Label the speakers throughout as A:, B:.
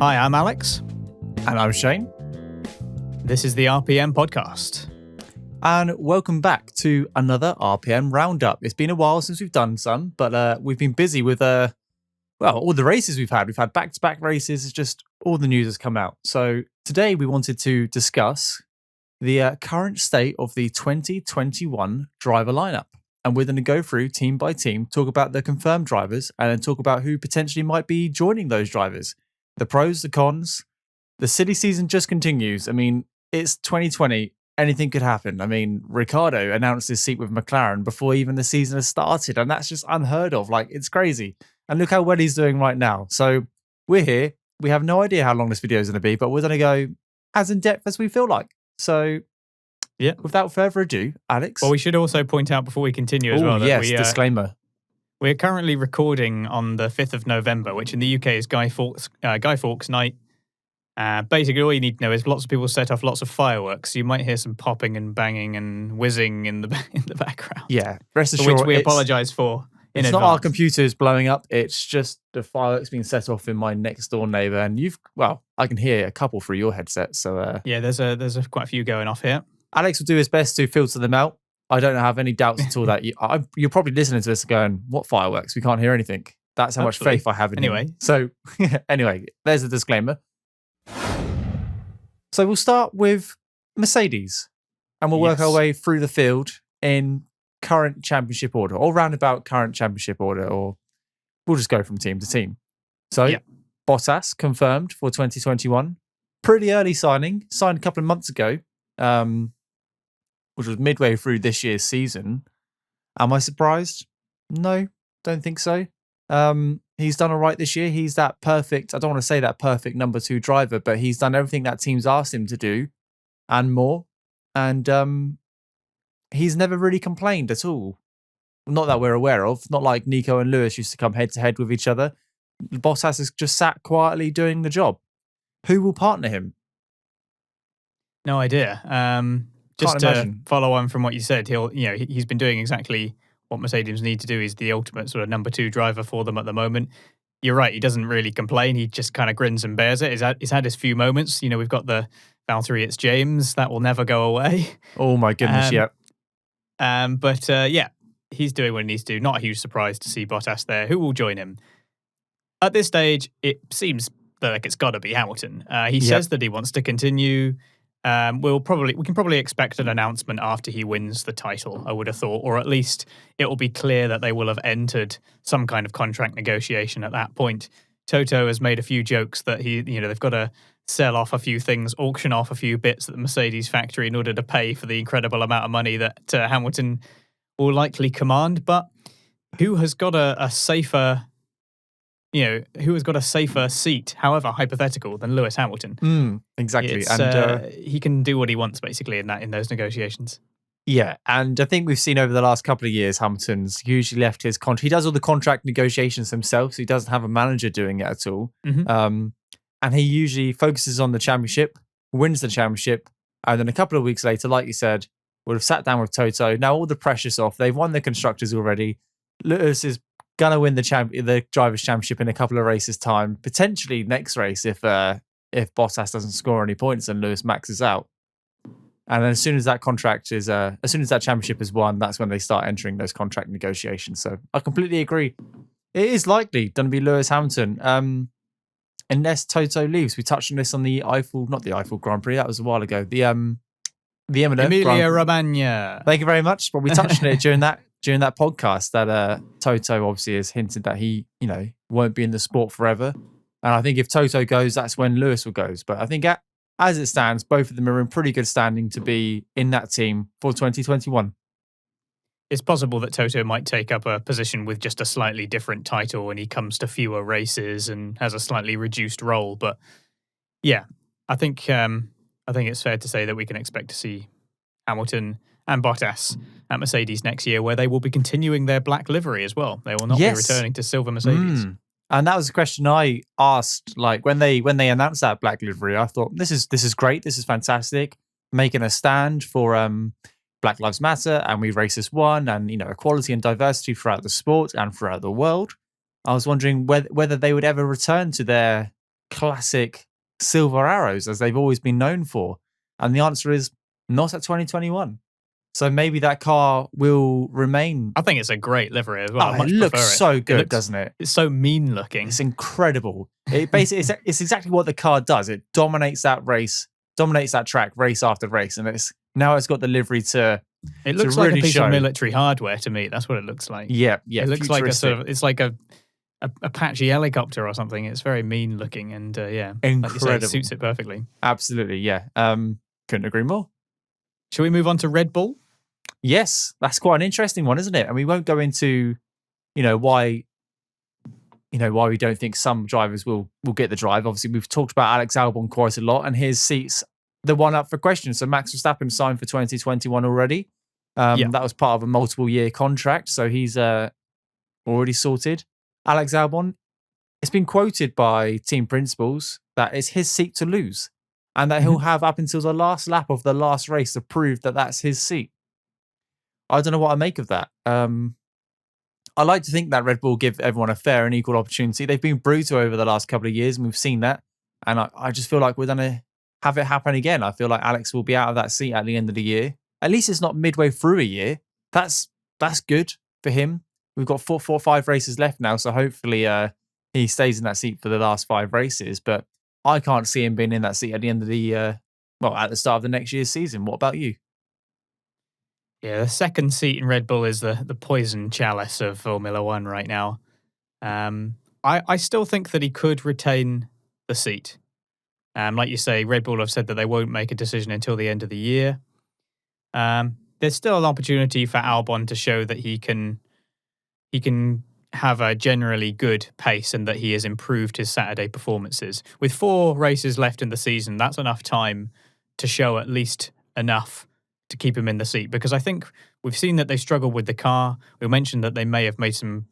A: Hi, I'm Alex.
B: And I'm Shane.
A: This is the RPM podcast.
B: And welcome back to another RPM Roundup. It's been a while since we've done some, but we've been busy with, all the races we've had. We've had back-to-back races. It's just all the news has come out. So today we wanted to discuss the current state of the 2021 driver lineup. And we're going to go through team by team, talk about the confirmed drivers, and then talk about who potentially might be joining those drivers. The pros, the cons. The silly season just continues. I mean, it's 2020. Anything could happen. I mean, Ricciardo announced his seat with McLaren before even the season has started, and that's just unheard of. Like, it's crazy. And look how well he's doing right now. So we're here. We have no idea how long this video is going to be, but we're going to go as in depth as we feel like. So, yeah, without further ado, Alex.
A: Well, we should also point out before we continue as well that
B: yes, disclaimer.
A: We're currently recording on the 5th of November, which in the UK is Guy Fawkes night. Basically, all you need to know is lots of people set off lots of fireworks. You might hear some popping and banging and whizzing in the background.
B: Yeah, rest assured,
A: which we apologise for in advance.
B: It's not our computers blowing up. It's just the fireworks being set off in my next door neighbour, and I can hear a couple through your headset. So
A: yeah, there's quite a few going off here.
B: Alex will do his best to filter them out. I don't have any doubts at all that you're probably listening to this going, "What fireworks? We can't hear anything." That's how much faith I have in you. So anyway, there's a disclaimer. So we'll start with Mercedes, and we'll work our way through the field in current championship order, or roundabout current championship order, or we'll just go from team to team. So Bottas confirmed for 2021. Pretty early signing, signed a couple of months ago, which was midway through this year's season. Am I surprised? No, don't think so. He's done all right this year. He's that perfect, I don't want to say that perfect number 2 driver, but he's done everything that team's asked him to do and more. And he's never really complained at all. Not that we're aware of. Not like Nico and Lewis used to come head to head with each other. Bottas has just sat quietly doing the job. Who will partner him?
A: No idea. Just to follow on from what you said, he's been doing exactly what Mercedes need to do. He's the ultimate sort of number 2 driver for them at the moment. You're right, he doesn't really complain. He just kind of grins and bears it. He's had his few moments. We've got the Valtteri, it's James. That will never go away.
B: Oh my goodness,
A: But he's doing what he needs to do. Not a huge surprise to see Bottas there. Who will join him? At this stage, it seems like it's got to be Hamilton. He says that he wants to continue. We can probably expect an announcement after he wins the title, I would have thought, or at least it will be clear that they will have entered some kind of contract negotiation at that point. Toto has made a few jokes that they've got to sell off a few things, auction off a few bits at the Mercedes factory in order to pay for the incredible amount of money that Hamilton will likely command. But who has got a safer seat, however hypothetical, than Lewis Hamilton?
B: Exactly.
A: And he can do what he wants, basically, in those negotiations.
B: Yeah, and I think we've seen over the last couple of years, Hamilton's usually left his contract. He does all the contract negotiations himself, so he doesn't have a manager doing it at all.
A: Mm-hmm.
B: And he usually focuses on the championship, wins the championship, and then a couple of weeks later, like you said, would have sat down with Toto. Now all the pressure's off. They've won the constructors already. Lewis is gonna win the drivers' championship in a couple of races' time, potentially next race if Bottas doesn't score any points and Lewis maxes out. And then as soon as that championship is won, that's when they start entering those contract negotiations. So I completely agree. It is likely going to be Lewis Hamilton, unless Toto leaves. We touched on this on the not the Eiffel Grand Prix. That was a while ago. The
A: Emilia-Romagna.
B: Thank you very much. But we touched on it during that podcast that Toto obviously has hinted that he, won't be in the sport forever. And I think if Toto goes, that's when Lewis will go. But I think as it stands, both of them are in pretty good standing to be in that team for 2021.
A: It's possible that Toto might take up a position with just a slightly different title when he comes to fewer races and has a slightly reduced role. But yeah, I think it's fair to say that we can expect to see Hamilton and Bottas at Mercedes next year, where they will be continuing their black livery as well. They will not be returning to silver Mercedes.
B: And that was a question I asked, like when they announced that black livery. I thought this is great, this is fantastic, making a stand for Black Lives Matter, and we race as one, and equality and diversity throughout the sport and throughout the world. I was wondering whether they would ever return to their classic silver arrows as they've always been known for? And the answer is not at 2021. So maybe that car will remain.
A: I think it's a great livery as well. I
B: It
A: much
B: looks
A: prefer it.
B: so good, doesn't it?
A: It's so mean looking.
B: It's incredible. It basically it's exactly what the car does. It dominates that race, dominates that track, race after race, and it's got the livery to.
A: It looks like a piece of military hardware to me. That's what it looks like.
B: Yeah.
A: It looks like it's like a Apache helicopter or something. It's very mean looking, and
B: incredible.
A: Like you say, it suits it perfectly.
B: Absolutely, yeah. Couldn't agree more.
A: Shall we move on to Red Bull?
B: Yes, that's quite an interesting one, isn't it? And we won't go into, why we don't think some drivers will get the drive. Obviously, we've talked about Alex Albon quite a lot, and his seat's the one up for question. So Max Verstappen signed for 2021 already. That was part of a multiple-year contract, so he's already sorted. Alex Albon, it's been quoted by team principals that it's his seat to lose, and that he'll have up until the last lap of the last race to prove that that's his seat. I don't know what I make of that. I like to think that Red Bull give everyone a fair and equal opportunity. They've been brutal over the last couple of years, and we've seen that. And I just feel like we're going to have it happen again. I feel like Alex will be out of that seat at the end of the year. At least it's not midway through a year. That's good for him. We've got 5 races left now, so hopefully he stays in that seat for the last 5 races. But I can't see him being in that seat at the end of the at the start of the next year's season. What about you?
A: Yeah, the second seat in Red Bull is the poison chalice of Formula One right now. I still think that he could retain the seat. Like you say, Red Bull have said that they won't make a decision until the end of the year. There's still an opportunity for Albon to show that he can have a generally good pace and that he has improved his Saturday performances. With 4 races left in the season, that's enough time to show at least enough to keep him in the seat, because I think we've seen that they struggled with the car. We mentioned that they may have made some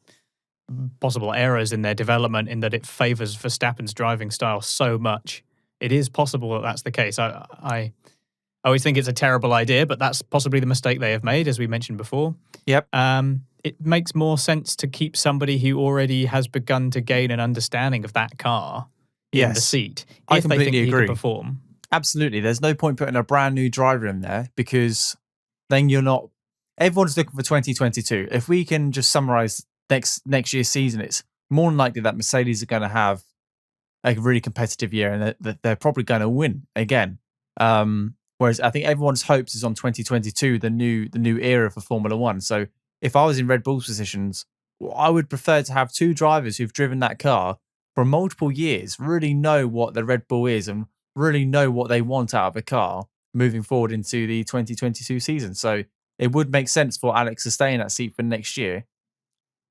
A: possible errors in their development in that it favours Verstappen's driving style so much. It is possible that that's the case. I always think it's a terrible idea, but that's possibly the mistake they have made, as we mentioned before.
B: Yep.
A: It makes more sense to keep somebody who already has begun to gain an understanding of that car in the seat if they think he can perform.
B: Absolutely. There's no point putting a brand new driver in there, because then you're not. Everyone's looking for 2022. If we can just summarize next year's season, it's more than likely that Mercedes are going to have a really competitive year and that they're probably going to win again. Whereas I think everyone's hopes is on 2022, the new era for Formula One. So if I was in Red Bull's positions, I would prefer to have 2 drivers who've driven that car for multiple years, really know what the Red Bull is and really know what they want out of a car moving forward into the 2022 season. So it would make sense for Alex to stay in that seat for next year.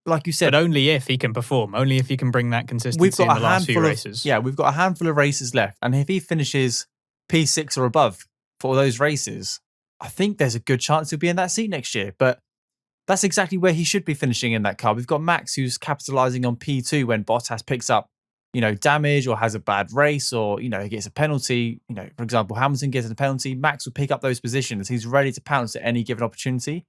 B: Like you said,
A: but only if he can perform, only if he can bring that consistency in the last few races.
B: We've got a handful of races left, and if he finishes P6 or above for those races, I think there's a good chance he'll be in that seat next year. But that's exactly where he should be finishing in that car. We've got Max, who's capitalizing on P2 when Bottas picks up, damage or has a bad race, or, he gets a penalty. For example, Hamilton gets a penalty. Max will pick up those positions. He's ready to pounce at any given opportunity.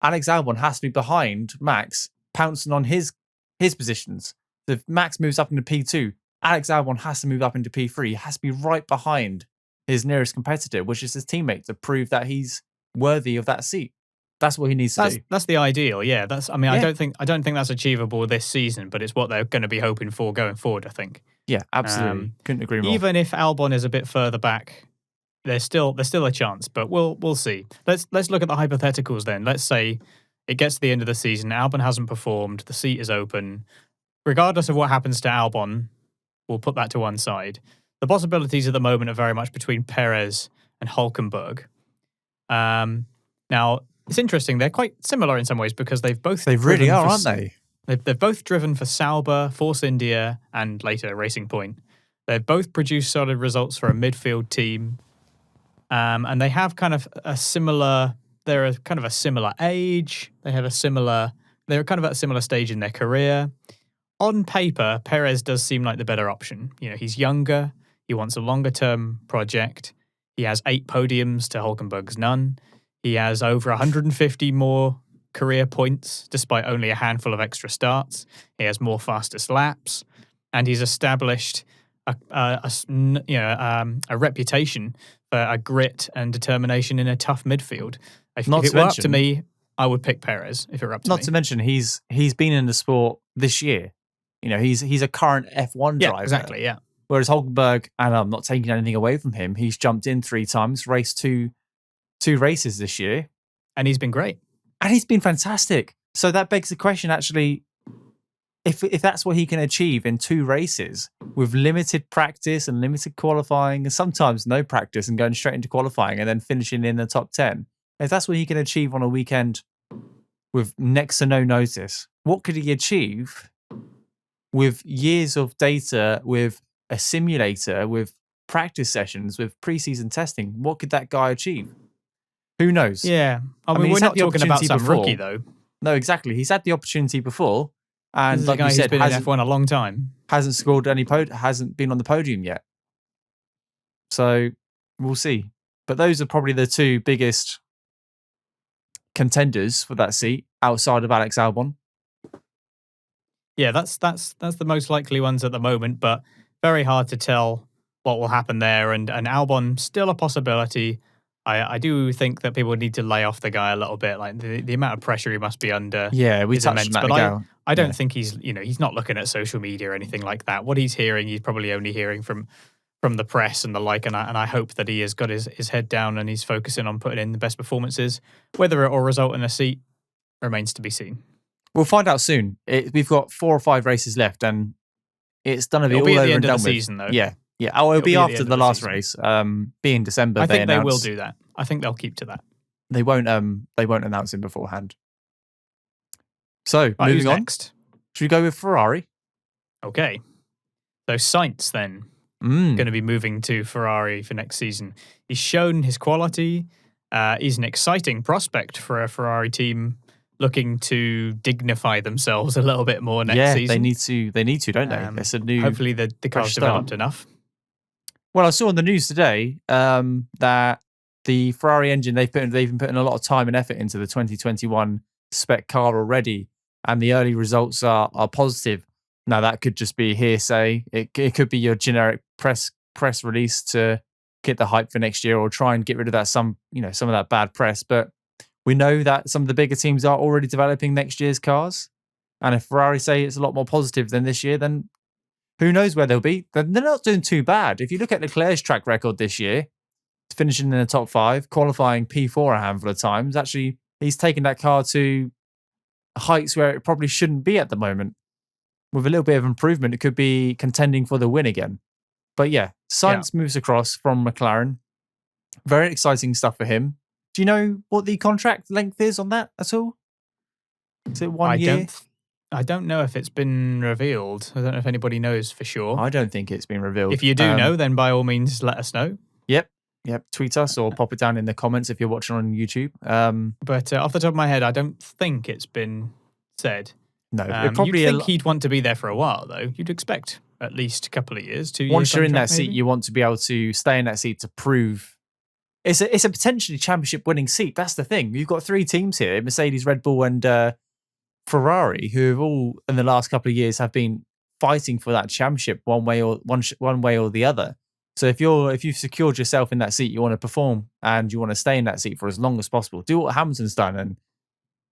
B: Alex Albon has to be behind Max, pouncing on his positions. So if Max moves up into P2, Alex Albon has to move up into P3. He has to be right behind his nearest competitor, which is his teammate, to prove that he's worthy of that seat. That's what he needs to do.
A: That's the ideal, yeah. I don't think that's achievable this season, but it's what they're going to be hoping for going forward, I think.
B: Yeah, absolutely. Couldn't agree more.
A: Even if Albon is a bit further back, there's still a chance, but we'll see. Let's look at the hypotheticals then. Let's say it gets to the end of the season, Albon hasn't performed, the seat is open. Regardless of what happens to Albon, we'll put that to one side. The possibilities at the moment are very much between Perez and Hülkenberg. Now, it's interesting. They're quite similar in some ways because they really are,
B: aren't they?
A: They've both driven for Sauber, Force India, and later Racing Point. They've both produced solid results for a midfield team, and they have kind of a similar. They're kind of a similar age. They're kind of at a similar stage in their career. On paper, Perez does seem like the better option. He's younger. He wants a longer-term project. He has 8 podiums to Hülkenberg's none. He has over 150 more career points, despite only a handful of extra starts. He has more fastest laps, and he's established a reputation for a grit and determination in a tough midfield. If
B: Not
A: it
B: to
A: were up to
B: mention-
A: me, I would pick Perez if it were up to
B: Not
A: me.
B: to mention, he's been in the sport this year. He's a current F1
A: Yeah,
B: driver.
A: exactly. Yeah.
B: Whereas Hulkenberg, and I'm not taking anything away from him, he's jumped in 3 times, raced two races this year,
A: And he's been great.
B: and he's been fantastic. So that begs the question, actually, if that's what he can achieve in 2 races with limited practice and limited qualifying, and sometimes no practice and going straight into qualifying and then finishing in the top 10, if that's what he can achieve on a weekend with next to no notice, what could he achieve with years of data, with a simulator, with practice sessions, with preseason testing? What could that guy achieve? Who knows?
A: Yeah. I mean,
B: he's
A: we're
B: had
A: not
B: the
A: talking about
B: opportunity
A: some
B: before.
A: rookie, though.
B: No, exactly. He's had the opportunity before, and
A: This is
B: like
A: a guy
B: you said,
A: who's been in F1 a long time.
B: hasn't scored any hasn't been on the podium yet. So we'll see. But those are probably the 2 biggest contenders for that seat outside of Alex Albon.
A: Yeah, that's the most likely ones at the moment, but very hard to tell what will happen there. And Albon still a possibility. I do think that people need to lay off the guy a little bit, like the amount of pressure he must be under.
B: Yeah, we
A: is
B: touched
A: immense.
B: on that.
A: But I don't think he's not looking at social media or anything like that. What he's hearing, he's probably only hearing from the press and the like. And I hope that he has got his head down and he's focusing on putting in the best performances. Whether it will result in a seat remains to be seen.
B: We'll find out soon. We've got 4 or 5 races left, and it's done to be
A: It'll
B: all
A: be at
B: over
A: the
B: and
A: end
B: done
A: of the
B: with.
A: season, though.
B: Yeah. Oh, it'll be
A: at the
B: after
A: end
B: the
A: of the
B: last
A: season.
B: race. Be in December.
A: I think they will
B: announce-
A: do that. I think they'll keep to that.
B: They won't. They won't announce it beforehand. So
A: Right, who's
B: moving on.
A: next?
B: Should we go with Ferrari?
A: Okay. So Sainz then going to be moving to Ferrari for next season. He's shown his quality. He's an exciting prospect for a Ferrari team looking to dignify themselves a little bit more next season.
B: They need to, don't they? It's a new.
A: Hopefully the car's
B: start.
A: developed enough.
B: Well, I saw on the news today that the Ferrari engine they've been putting a lot of time and effort into the 2021 spec car already, and the early results are positive. Now that could just be hearsay. It could be your generic press release to get the hype for next year, or try and get rid of that some of that bad press. But we know that some of the bigger teams are already developing next year's cars, and if Ferrari say it's a lot more positive than this year, then who knows where they'll be? They're not doing too bad. If you look at Leclerc's track record this year, finishing in the top 5, qualifying P4 a handful of times. Actually, he's taken that car to heights where it probably shouldn't be at the moment. With a little bit of improvement, it could be contending for the win again. But yeah, Sainz moves across from McLaren. Very exciting stuff for him. Do you know what the contract length is on that at all? Is it 1 year?
A: I don't know if it's been revealed. I don't know if anybody knows for sure.
B: I don't think it's been revealed.
A: If you do know, then by all means let us know.
B: Yep. Tweet us or pop it down in the comments if you're watching on YouTube.
A: But off the top of my head, I don't think it's been said.
B: No, it probably
A: you'd think he'd want to be there for a while, though. You'd expect at least a couple of years, 2 years.
B: Once you're in that seat,
A: maybe?
B: you want to be able to stay in that seat to prove it's a potentially championship winning seat. That's the thing. You've got 3 teams here: Mercedes, Red Bull, and Ferrari, who have all in the last couple of years have been fighting for that championship one way or the other. So if you've secured yourself in that seat, you want to perform and you want to stay in that seat for as long as possible. Do what Hamilton's done and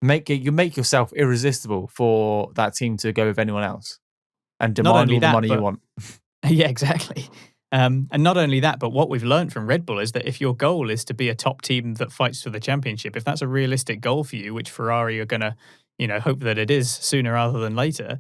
B: make yourself irresistible for that team to go with anyone else and demand all the money you want.
A: Yeah, exactly. And not only that, but what we've learned from Red Bull is that if your goal is to be a top team that fights for the championship, if that's a realistic goal for you, which Ferrari are going to, hope that it is sooner rather than later,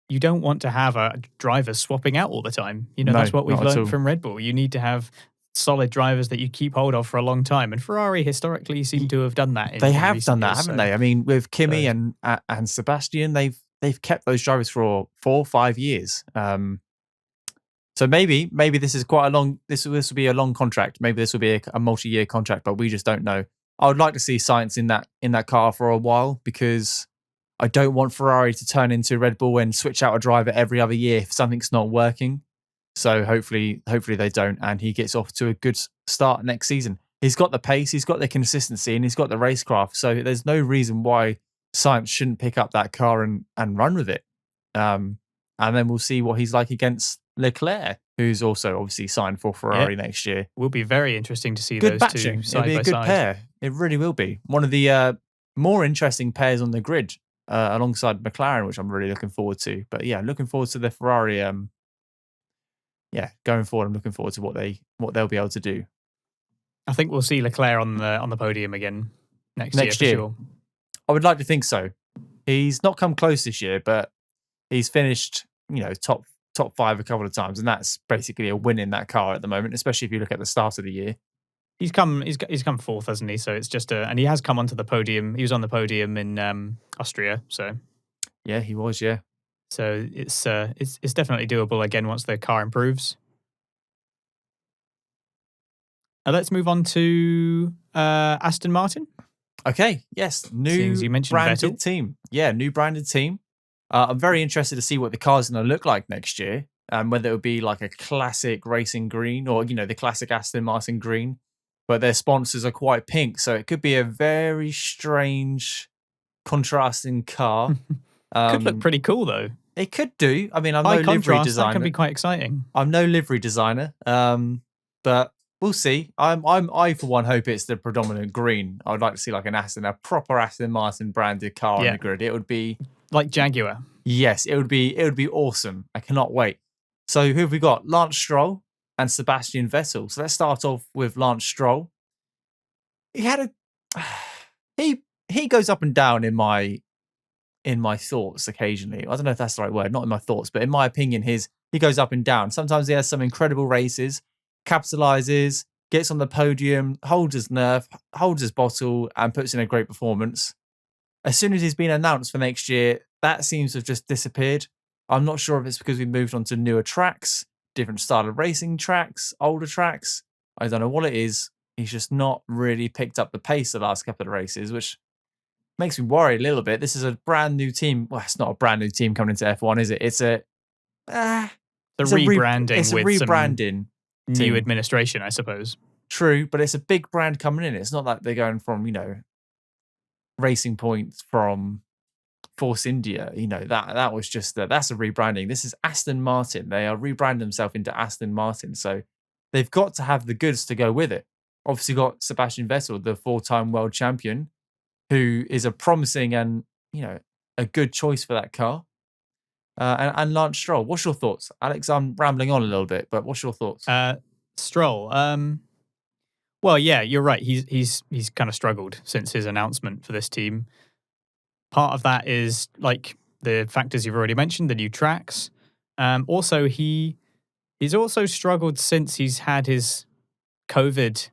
A: you don't want to have drivers swapping out all the time. That's what we've learned from Red Bull. You need to have solid drivers that you keep hold of for a long time. And Ferrari historically seem to have done that.
B: They have done that, haven't they? I mean, with Kimi and Sebastian, they've kept those drivers for 4 or 5 years. So maybe this is quite a long. This will be a long contract. Maybe this will be a multi-year contract, but we just don't know. I would like to see Sainz in that car for a while, because I don't want Ferrari to turn into Red Bull and switch out a driver every other year if something's not working. So hopefully they don't, and he gets off to a good start next season. He's got the pace, he's got the consistency, and he's got the racecraft. So there's no reason why Sainz shouldn't pick up that car and run with it. And then we'll see what he's like against Leclerc who's also obviously signed for Ferrari next year.
A: Will be very interesting to see
B: Good
A: those
B: matching.
A: two side
B: It'll be
A: by
B: a good
A: side.
B: pair. It really will be. One of the more interesting pairs on the grid alongside McLaren, which I'm really looking forward to. But yeah, looking forward to the Ferrari. Going forward, I'm looking forward to what they'll be able to do.
A: I think we'll see Leclerc on the podium again next year for sure.
B: I would like to think so. He's not come close this year, but he's finished, top 5 a couple of times, and that's basically a win in that car at the moment, especially if you look at the start of the year.
A: He's come fourth, hasn't he? So it's just and he has come onto the podium. He was on the podium in Austria, so
B: yeah, he was, yeah.
A: So it's definitely doable again once the car improves. Let's move on to Aston Martin.
B: Okay, yes, new
A: you mentioned
B: branded
A: Vettel.
B: team. Yeah, new branded team. I'm very interested to see what the car's going to look like next year, whether it would be like a classic racing green or, the classic Aston Martin green, but their sponsors are quite pink, so it could be a very strange, contrasting car.
A: Could look pretty cool, though.
B: It could do. I mean, I'm
A: High
B: no livery
A: contrast,
B: designer.
A: That can be quite exciting.
B: I'm no livery designer, but we'll see. I for one hope it's the predominant green. I would like to see like a proper Aston Martin branded car on the grid. It would be
A: like Jaguar.
B: Yes, it would be awesome. I cannot wait. So who have we got? Lance Stroll and Sebastian Vettel. So let's start off with Lance Stroll. He goes up and down in my thoughts occasionally. I don't know if that's the right word, not in my thoughts, but in my opinion, he goes up and down. Sometimes he has some incredible races, capitalizes, gets on the podium, holds his nerve, holds his bottle, and puts in a great performance. As soon as he's been announced for next year, that seems to have just disappeared. I'm not sure if it's because we moved on to newer tracks, different style of racing tracks, older tracks. I don't know what it is. He's just not really picked up the pace the last couple of races, which makes me worry a little bit. This is a brand new team. Well, it's not a brand new team coming into F1, is it? It's a
A: rebranding.
B: It's a rebranding.
A: New administration, I suppose.
B: True, but it's a big brand coming in. It's not like they're going from, Racing Points from Force India. That was just that's a rebranding. This is Aston Martin. They are rebranding themselves into Aston Martin. So they've got to have the goods to go with it. Obviously got Sebastian Vettel, the 4-time world champion, who is a promising and, a good choice for that car. And Lance Stroll. What's your thoughts? Alex, I'm rambling on a little bit, but what's your thoughts?
A: Stroll. Well, yeah, you're right. He's kind of struggled since his announcement for this team. Part of that is like the factors you've already mentioned, the new tracks. Also, he's also struggled since he's had his COVID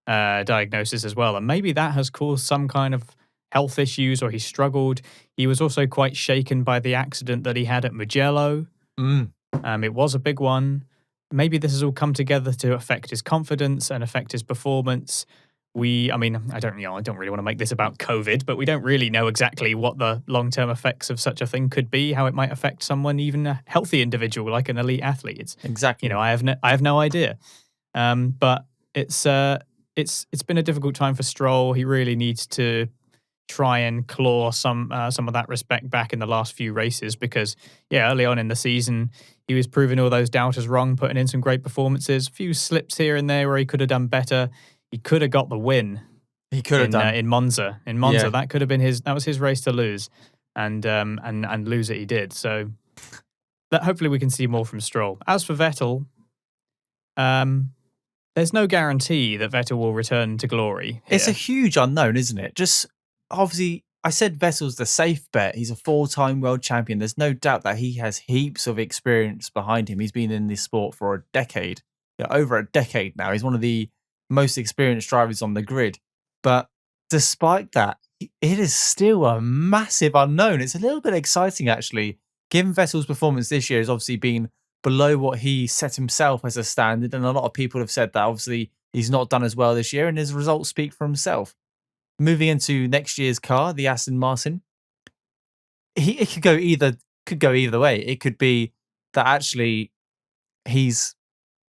A: diagnosis as well, and maybe that has caused some kind of health issues, or he struggled. He was also quite shaken by the accident that he had at Mugello. It was a big one. Maybe this has all come together to affect his confidence and affect his performance. I don't really want to make this about COVID, but we don't really know exactly what the long-term effects of such a thing could be, how it might affect someone, even a healthy individual like an elite athlete. It's
B: exactly.
A: I have no idea. But it's been a difficult time for Stroll. He really needs to try and claw some of that respect back in the last few races, because early on in the season he was proving all those doubters wrong, putting in some great performances, a few slips here and there where he could have done better. He could have got the win.
B: He could have done
A: in Monza. That could have been that was his race to lose, and lose it he did. So that hopefully we can see more from Stroll. As for Vettel, there's no guarantee that Vettel will return to glory here.
B: It's a huge unknown, isn't it? Just obviously, I said Vettel's the safe bet. He's a 4-time world champion. There's no doubt that he has heaps of experience behind him. He's been in this sport for a decade, over a decade now. He's one of the most experienced drivers on the grid. But despite that, it is still a massive unknown. It's a little bit exciting, actually. Given Vettel's performance this year has obviously been below what he set himself as a standard, and a lot of people have said that obviously he's not done as well this year, and his results speak for himself. Moving into next year's car, the Aston Martin, it could go either way. It could be that actually he's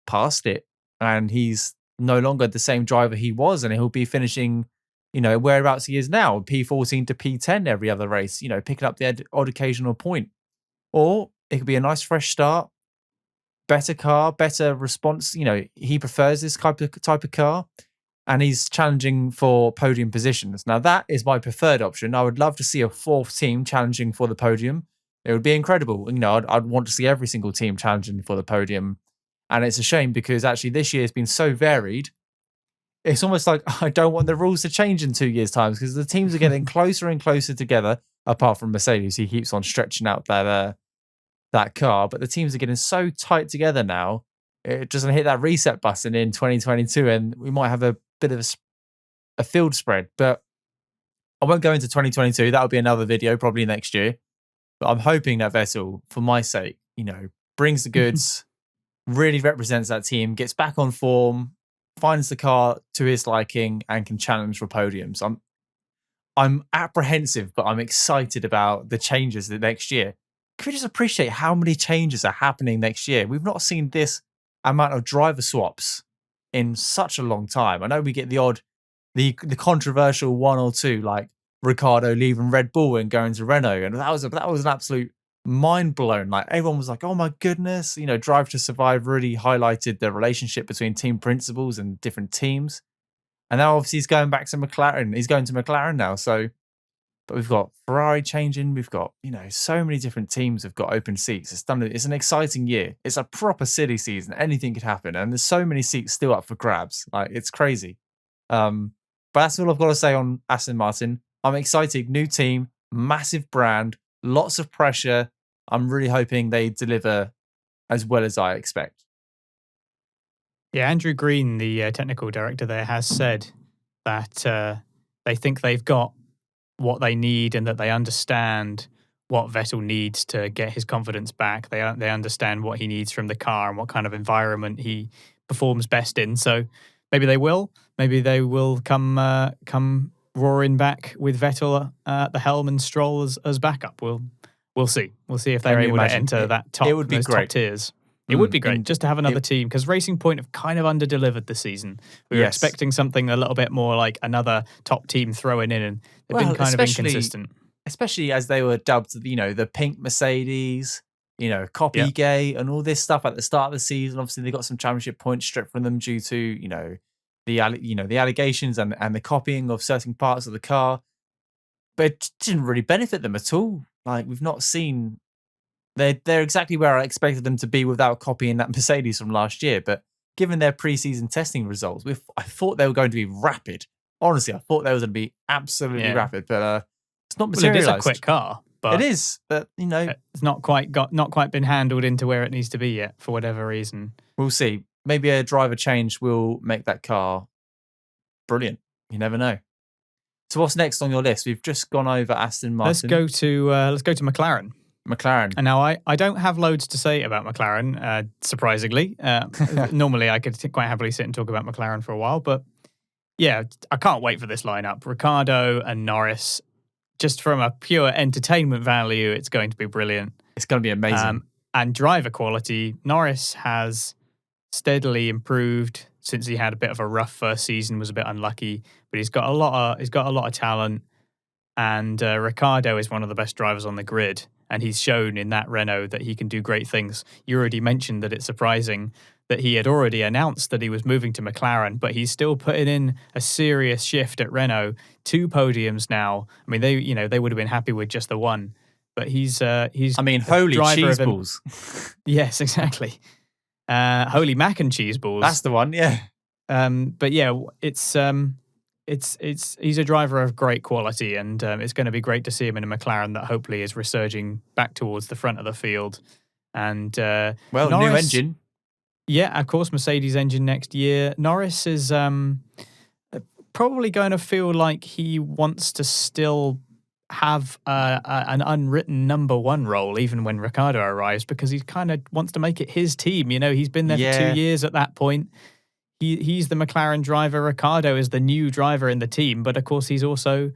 B: past it and he's no longer the same driver he was, and he'll be finishing, whereabouts he is now, P14 to P10 every other race, picking up the odd occasional point. Or it could be a nice fresh start, better car, better response. He prefers this type of car, and he's challenging for podium positions. Now, that is my preferred option. I would love to see a fourth team challenging for the podium. It would be incredible. I'd want to see every single team challenging for the podium. And it's a shame because actually this year has been so varied. It's almost like I don't want the rules to change in 2 years' time because the teams are getting closer and closer together, apart from Mercedes, who keeps on stretching out that car. But the teams are getting so tight together now, it doesn't hit that reset button in 2022, and we might have a bit of a field spread. But I won't go into 2022. That'll be another video probably next year. But I'm hoping that Vettel, for my sake, brings the goods, really represents that team, gets back on form, finds the car to his liking, and can challenge for podiums. I'm apprehensive, but I'm excited about the changes the next year. Can we just appreciate how many changes are happening next year? We've not seen this amount of driver swaps in such a long time. I know we get the controversial one or two, like Ricciardo leaving Red Bull and going to Renault, and that was an absolute mind blown. Like everyone was like, "Oh my goodness!" Drive to Survive really highlighted the relationship between team principals and different teams. And now obviously he's going back to McLaren. He's going to McLaren now. So, but we've got Ferrari changing. We've got so many different teams have got open seats. It's an exciting year. It's a proper silly season. Anything could happen, and there's so many seats still up for grabs. Like it's crazy. But that's all I've got to say on Aston Martin. I'm excited. New team, massive brand, lots of pressure. I'm really hoping they deliver as well as I expect.
A: Yeah, Andrew Green, the technical director there, has said that they think they've got what they need and that they understand what Vettel needs to get his confidence back. They understand what he needs from the car and what kind of environment he performs best in. So maybe they will. Maybe they will come roaring back with Vettel at the helm and Stroll as backup. We'll see. We'll see if they're able to enter that top.
B: It would be
A: those
B: great.
A: Top tiers. It would be great just to have another team, because Racing Point have kind of under-delivered this season. We were expecting something a little bit more like another top team throwing in, and they've been kind of inconsistent.
B: Especially as they were dubbed, the pink Mercedes, Copygate and all this stuff at the start of the season. Obviously, they got some championship points stripped from them due to, the allegations and the copying of certain parts of the car. But it didn't really benefit them at all. Like, we've not seen... They're exactly where I expected them to be without copying that Mercedes from last year. But given their preseason testing results, I thought they were going to be rapid. Honestly, I thought they were going to be absolutely rapid. But it's not materialized.
A: It is a quick car, but
B: it is. But
A: it's not quite been handled into where it needs to be yet for whatever reason.
B: We'll see. Maybe a driver change will make that car brilliant. You never know. So what's next on your list? We've just gone over Aston Martin.
A: Let's go to McLaren.
B: McLaren.
A: And now I don't have loads to say about McLaren, surprisingly. Normally I could quite happily sit and talk about McLaren for a while, but yeah, I can't wait for this lineup. Ricciardo and Norris, just from a pure entertainment value, it's going to be brilliant.
B: It's going to be amazing.
A: And driver quality, Norris has steadily improved since he had a bit of a rough first season, was a bit unlucky, but he's got a lot of talent. And Ricciardo is one of the best drivers on the grid. And he's shown in that Renault that he can do great things. You already mentioned that it's surprising that he had already announced that he was moving to McLaren, but he's still putting in a serious shift at Renault. 2 podiums now. I mean, they would have been happy with just the one, but he's. I
B: mean, holy cheese balls.
A: Yes, exactly. Holy mac and cheese balls.
B: That's the one. Yeah.
A: But yeah, he's a driver of great quality, and it's going to be great to see him in a McLaren that hopefully is resurging back towards the front of the field. And
B: Norris, new engine.
A: Yeah, of course, Mercedes engine next year. Norris is probably going to feel like he wants to still have an unwritten number one role, even when Ricciardo arrives, because he kind of wants to make it his team. He's been there for 2 years at that point. He's the McLaren driver. Ricciardo is the new driver in the team, but of course he's also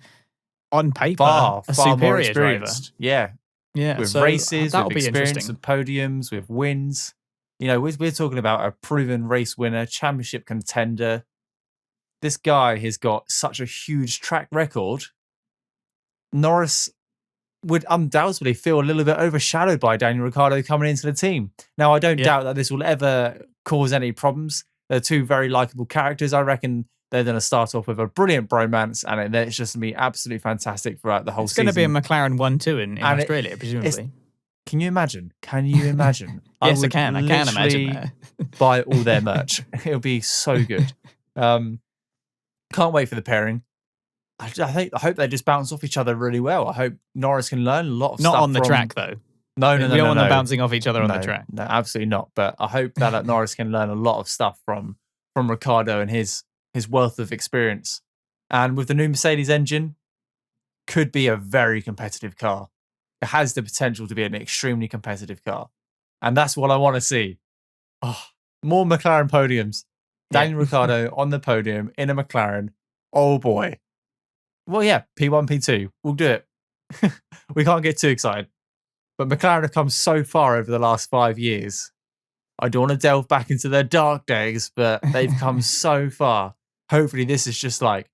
A: on paper
B: far
A: superior
B: more experienced
A: driver.
B: Yeah. With races, with experience, with podiums, with wins. We're talking about a proven race winner, championship contender. This guy has got such a huge track record. Norris would undoubtedly feel a little bit overshadowed by Daniel Ricciardo coming into the team. Now, I don't doubt that this will ever cause any problems. They're two very likable characters. I reckon they're going to start off with a brilliant bromance, and it's just going to be absolutely fantastic throughout the whole season.
A: It's going to be a McLaren 1-2 in Australia, presumably.
B: Can you imagine? Can you imagine?
A: Yes, I can. I can imagine that.
B: Buy all their merch. It'll be so good. Can't wait for the pairing. I hope they just bounce off each other really well. I hope Norris can learn a lot of stuff.
A: Not on the track, though.
B: No.
A: We don't want them bouncing off each other on the track.
B: No, absolutely not. But I hope that Norris can learn a lot of stuff from Ricciardo and his wealth of experience. And with the new Mercedes engine, could be a very competitive car. It has the potential to be an extremely competitive car. And that's what I want to see. Oh, more McLaren podiums. Daniel Ricciardo on the podium in a McLaren. Oh, boy. Well, yeah, P1, P2. We'll do it. We can't get too excited. But McLaren have come so far over the last 5 years. I don't want to delve back into their dark days, but they've come so far. Hopefully, this is just like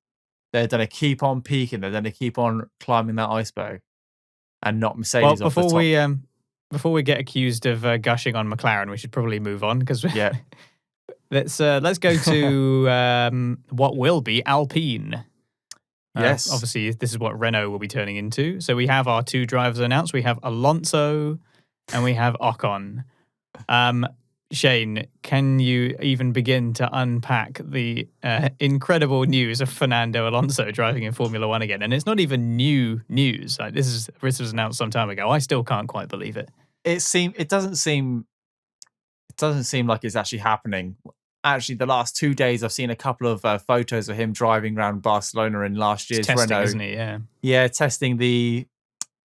B: they're going to keep on peaking. They're going to keep on climbing that iceberg and not Mercedes off the top.
A: Before we get accused of gushing on McLaren, we should probably move on because let's go to what will be Alpine.
B: Yes.
A: Obviously, this is what Renault will be turning into. So we have our two drivers announced. We have Alonso and we have Ocon. Shane, can you even begin to unpack the incredible news of Fernando Alonso driving in Formula One again? And it's not even new news. Like, this was announced some time ago. I still can't quite believe it.
B: It doesn't seem like it's actually happening. Actually, the last 2 days, I've seen a couple of photos of him driving around Barcelona in last year's
A: testing,
B: Renault.
A: Isn't he? Yeah.
B: Yeah, testing the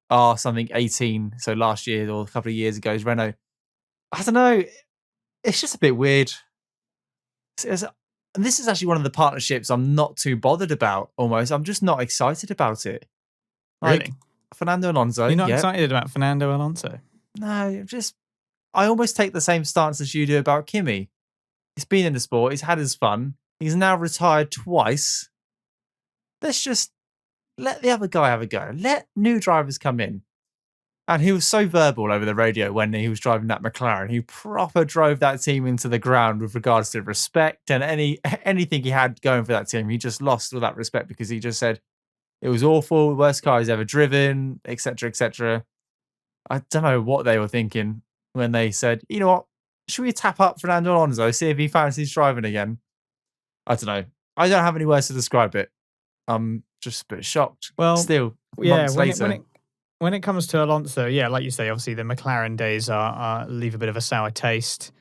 B: something 18. So last year or a couple of years ago's Renault. I don't know. It's just a bit weird. And this is actually one of the partnerships I'm not too bothered about. Almost, I'm just not excited about it. Like,
A: really,
B: Fernando Alonso.
A: You're not excited about Fernando Alonso?
B: No, I almost take the same stance as you do about Kimi. He's been in the sport. He's had his fun. He's now retired twice. Let's just let the other guy have a go. Let new drivers come in. And he was so verbal over the radio when he was driving that McLaren. He proper drove that team into the ground with regards to respect and anything he had going for that team. He just lost all that respect because he just said it was awful, worst car he's ever driven, etc., etc. I don't know what they were thinking when they said, you know what? Should we tap up Fernando Alonso, see if he fancies driving again? I don't know. I don't have any words to describe it. I'm just a bit shocked.
A: Well,
B: still, months later.
A: When it comes to Alonso, yeah, like you say, obviously the McLaren days leave a bit of a sour taste.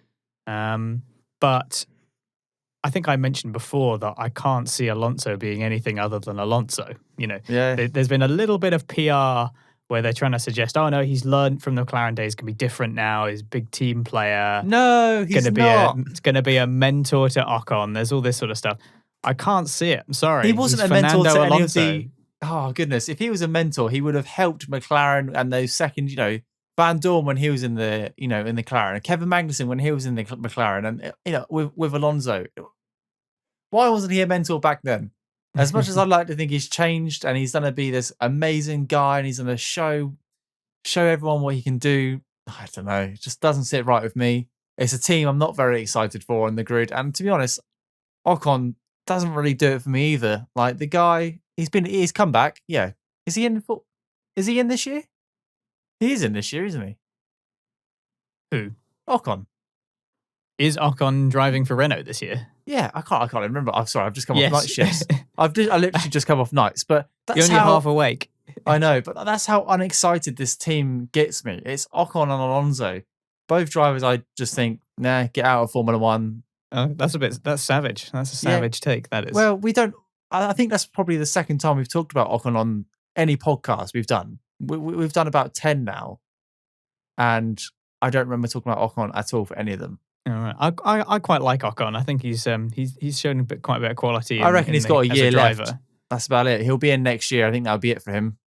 A: But I think I mentioned before that I can't see Alonso being anything other than Alonso. You know, there's been a little bit of PR where they're trying to suggest, oh no, he's learned from the McLaren days, can be different now. He's a big team player.
B: No, he's not.
A: It's going to be a mentor to Ocon. There's all this sort of stuff. I can't see it. I'm sorry.
B: He wasn't
A: He's
B: a mentor
A: Fernando
B: to
A: Alonso.
B: any of the... Oh, goodness. If he was a mentor, he would have helped McLaren and those second, Van Dorn when he was in the, in the McLaren, Kevin Magnussen when he was in the McLaren, and, with Alonso. Why wasn't he a mentor back then? As much as I'd like to think he's changed and he's going to be this amazing guy and he's going to show everyone what he can do, I don't know. It just doesn't sit right with me. It's a team I'm not very excited for in the grid. And to be honest, Ocon doesn't really do it for me either. Like, the guy, he's come back. Yeah. Is he in this year? He is in this year, isn't he?
A: Who?
B: Ocon.
A: Is Ocon driving for Renault this year?
B: Yeah, I can't remember. I'm sorry, I've just come off night shifts. I literally just come off nights, but that's
A: You're only half awake.
B: I know, but that's how unexcited this team gets me. It's Ocon and Alonso. Both drivers, I just think, nah, get out of Formula One.
A: Oh, that's savage. That's a savage take, that is.
B: Well, I think that's probably the second time we've talked about Ocon on any podcast we've done. We've done about 10 now, and I don't remember talking about Ocon at all for any of them.
A: All right. I quite like Ocon. I think he's shown quite a bit of quality.
B: I reckon he's got a year left. That's about it. He'll be in next year. I think that'll be it for him.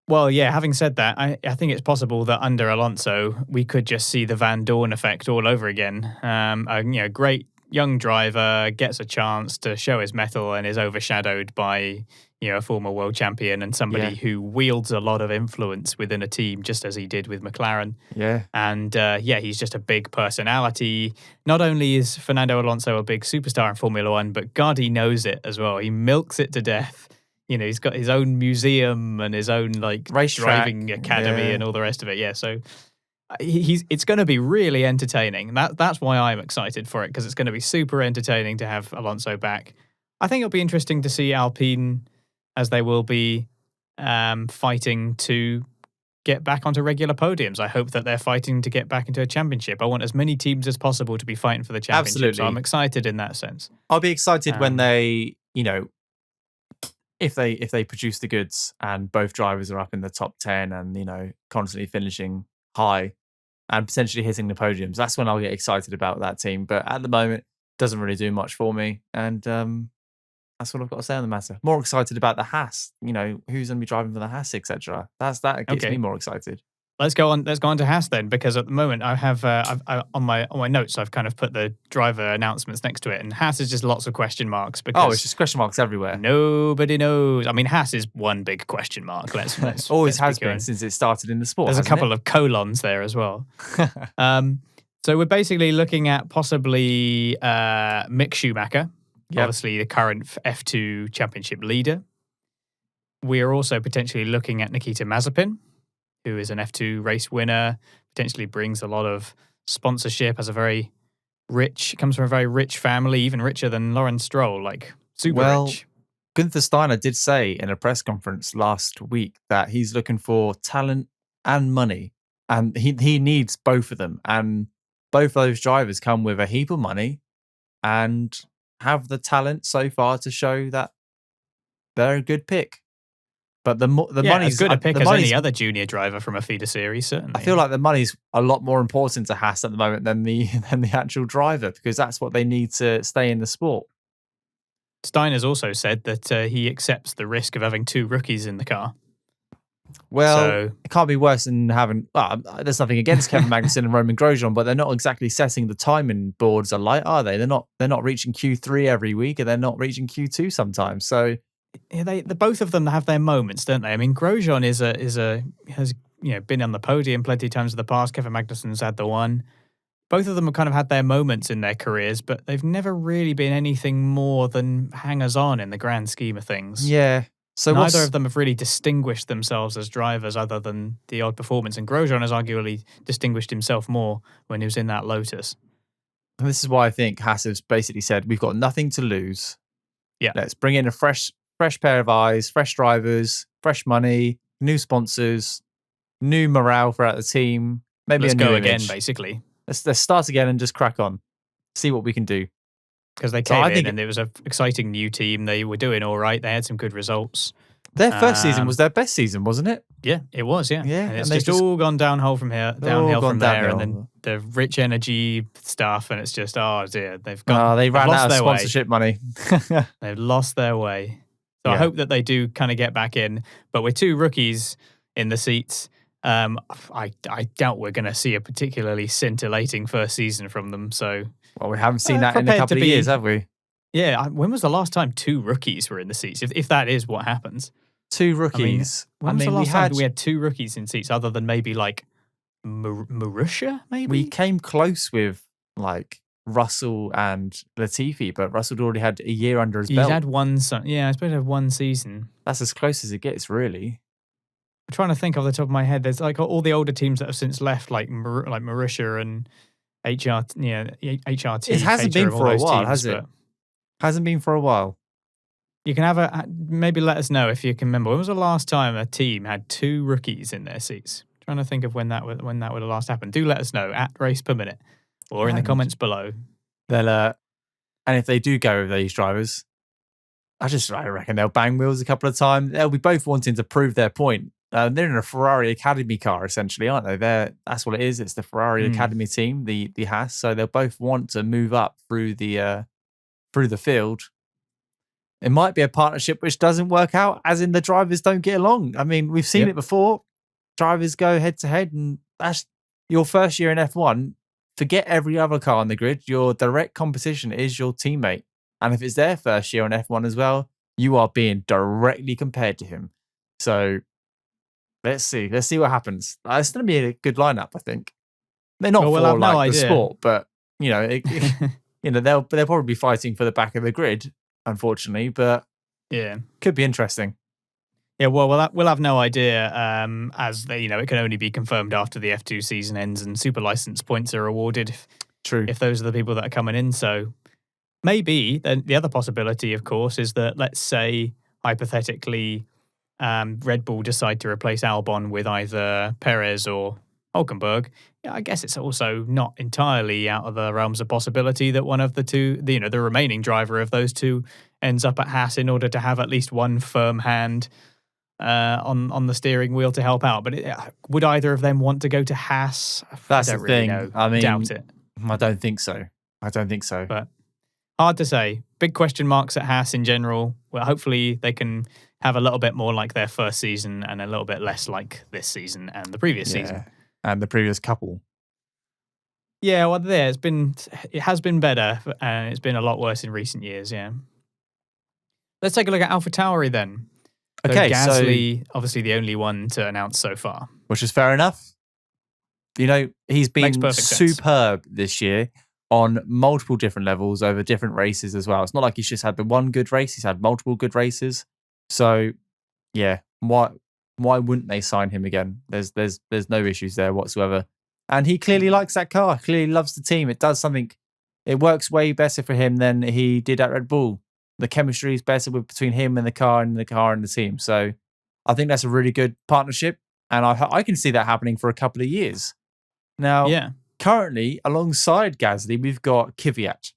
A: Well, yeah, having said that, I think it's possible that under Alonso, we could just see the Van Dorn effect all over again. Great young driver gets a chance to show his mettle and is overshadowed by a former world champion and somebody who wields a lot of influence within a team, just as he did with McLaren.
B: Yeah.
A: And he's just a big personality. Not only is Fernando Alonso a big superstar in Formula One, but God, he knows it as well. He milks it to death. He's got his own museum and his own
B: race
A: driving academy and all the rest of it. Yeah, so it's going to be really entertaining. That's why I'm excited for it, because it's going to be super entertaining to have Alonso back. I think it'll be interesting to see Alpine, as they will be fighting to get back onto regular podiums. I hope that they're fighting to get back into a championship. I want as many teams as possible to be fighting for the championship.
B: Absolutely.
A: So I'm excited in that sense.
B: I'll be excited when they, if they produce the goods and both drivers are up in the top 10 and, constantly finishing high and potentially hitting the podiums. That's when I'll get excited about that team. But at the moment, it doesn't really do much for me. And that's what I've got to say on the matter. More excited about the Haas, who's going to be driving for the Haas, etc. That gets me more excited.
A: Let's go on to Haas then, because at the moment I have on my notes I've kind of put the driver announcements next to it, and Haas is just lots of question marks. Because
B: it's just question marks everywhere.
A: Nobody knows. I mean, Haas is one big question mark. Let's
B: always has been since it started in the sport.
A: There's a couple of colons there as well. So we're basically looking at possibly Mick Schumacher, obviously the current F2 championship leader. We are also potentially looking at Nikita Mazepin, who is an F2 race winner, potentially brings a lot of sponsorship, comes from a very rich family, even richer than Lawrence Stroll, like super rich.
B: Gunther Steiner did say in a press conference last week that he's looking for talent and money, and he needs both of them. And both of those drivers come with a heap of money and have the talent so far to show that they're a good pick. But the money's
A: as good a pick as any other junior driver from a feeder series, certainly.
B: I feel like the money's a lot more important to Haas at the moment than the actual driver, because that's what they need to stay in the sport.
A: Steiner's also said that he accepts the risk of having two rookies in the car.
B: Well, it can't be worse than having. Well, there's nothing against Kevin Magnussen and Roman Grosjean, but they're not exactly setting the timing boards alight, are they? They're not reaching Q3 every week, and they're not reaching Q2 sometimes. So.
A: The both of them have their moments, don't they? I mean, Grosjean has been on the podium plenty of times in the past. Kevin Magnussen's had the one. Both of them have kind of had their moments in their careers, but they've never really been anything more than hangers-on in the grand scheme of things.
B: Yeah. So
A: neither of them have really distinguished themselves as drivers, other than the odd performance. And Grosjean has arguably distinguished himself more when he was in that Lotus.
B: And this is why I think Haas has basically said, we've got nothing to lose.
A: Yeah.
B: Let's bring in a fresh pair of eyes, fresh drivers, fresh money, new sponsors, new morale throughout the team. Maybe
A: let's
B: a new
A: go
B: image.
A: again, basically.
B: Let's start again and just crack on. See what we can do.
A: Because they came in and it was an exciting new team. They were doing all right. They had some good results.
B: Their first season was their best season, wasn't it?
A: Yeah, it was, yeah.
B: Yeah.
A: And it's just all gone downhill from there, and then the rich energy stuff, and it's just, oh dear, they
B: ran out of sponsorship money.
A: They've lost their way. So I hope that they do kind of get back in. But with two rookies in the seats, I doubt we're going to see a particularly scintillating first season from them. So,
B: well, we haven't seen that in a couple of years, have we?
A: Yeah. When was the last time two rookies were in the seats? If that is what happens.
B: Two rookies.
A: When was the last time we had two rookies in seats, other than maybe like Marussia? Maybe
B: we came close with like Russell and Latifi, but Russell had already had a year under his belt.
A: He's had one. Yeah, I suppose he had one season.
B: That's as close as it gets, really.
A: I'm trying to think off the top of my head. There's like all the older teams that have since left, like Marussia and HRT.
B: It hasn't been for a while, has it? Hasn't been for a while.
A: You can maybe let us know if you can remember. When was the last time a team had two rookies in their seats? I'm trying to think of when that would have last happened. Do let us know at RacePerMinute or in the comments below.
B: They'll and if they do go with these drivers, I reckon they'll bang wheels a couple of times. They'll be both wanting to prove their point. They're in a Ferrari Academy car, essentially, aren't they? That's what it is. It's the Ferrari Academy team, the Haas. So they'll both want to move up through the field. It might be a partnership which doesn't work out, as in the drivers don't get along. I mean, we've seen it before. Drivers go head to head, and that's your first year in F1. forget every other car on the grid. Your direct competition is your teammate. And if it's their first year on F1 as well, you are being directly compared to him. So let's see. Let's see what happens. It's going to be a good lineup, I think. They're not
A: we'll
B: for
A: have no
B: like the
A: idea.
B: sport, but they'll probably be fighting for the back of the grid, unfortunately. But
A: yeah,
B: could be interesting.
A: Yeah, well, we'll have no idea, as it can only be confirmed after the F2 season ends and super license points are awarded.
B: True.
A: If those are the people that are coming in, so maybe then the other possibility, of course, is that let's say hypothetically, Red Bull decide to replace Albon with either Perez or Hulkenberg. Yeah, I guess it's also not entirely out of the realms of possibility that one of the two, the remaining driver of those two, ends up at Haas in order to have at least one firm hand on the steering wheel to help out. But would either of them want to go to Haas?
B: That's
A: I don't
B: the
A: really
B: thing.
A: know.
B: I mean,
A: doubt it.
B: I don't think so.
A: But hard to say. Big question marks at Haas in general. Well, hopefully they can have a little bit more like their first season and a little bit less like this season and the previous season.
B: And the previous couple.
A: Yeah, well, it has been better, and it's been a lot worse in recent years, yeah. Let's take a look at Alpha Tauri then.
B: Okay,
A: Gasly, obviously the only one to announce so far.
B: Which is fair enough. He's been superb this year on multiple different levels over different races as well. It's not like he's just had the one good race. He's had multiple good races. So, yeah, why wouldn't they sign him again? There's no issues there whatsoever. And he clearly likes that car. Clearly loves the team. It does something. It works way better for him than he did at Red Bull. The chemistry is better between him and the car and the team. So I think that's a really good partnership. And I can see that happening for a couple of years. Now, currently, alongside Gasly, we've got Kvyat.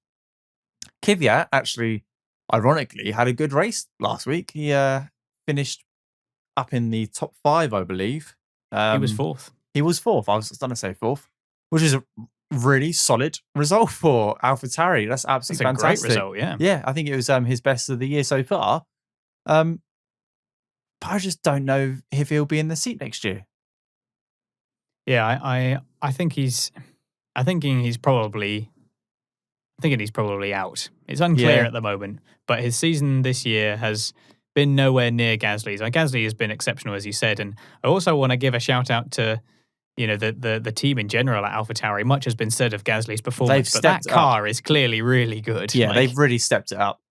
B: Kvyat actually, ironically, had a good race last week. He finished up in the top 5, I believe.
A: He was fourth.
B: I was going to say fourth, which is a really solid result for AlphaTauri. That's absolutely fantastic.
A: Great result, yeah.
B: Yeah, I think it was his best of the year so far. But I just don't know if he'll be in the seat next year.
A: Yeah, I think he's probably out. It's unclear at the moment, but his season this year has been nowhere near Gasly's. Gasly has been exceptional, as you said, and I also want to give a shout out to the team in general at AlphaTauri. Much has been said of Gasly's performance, but that car is clearly really good.
B: Yeah, they've really stepped it up.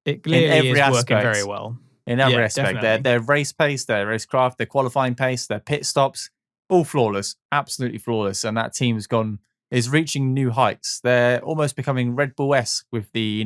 A: It clearly is working very well.
B: In every aspect. Their race pace, their racecraft, their qualifying pace, their pit stops, all flawless, absolutely flawless. And that team's is reaching new heights. They're almost becoming Red Bull-esque with the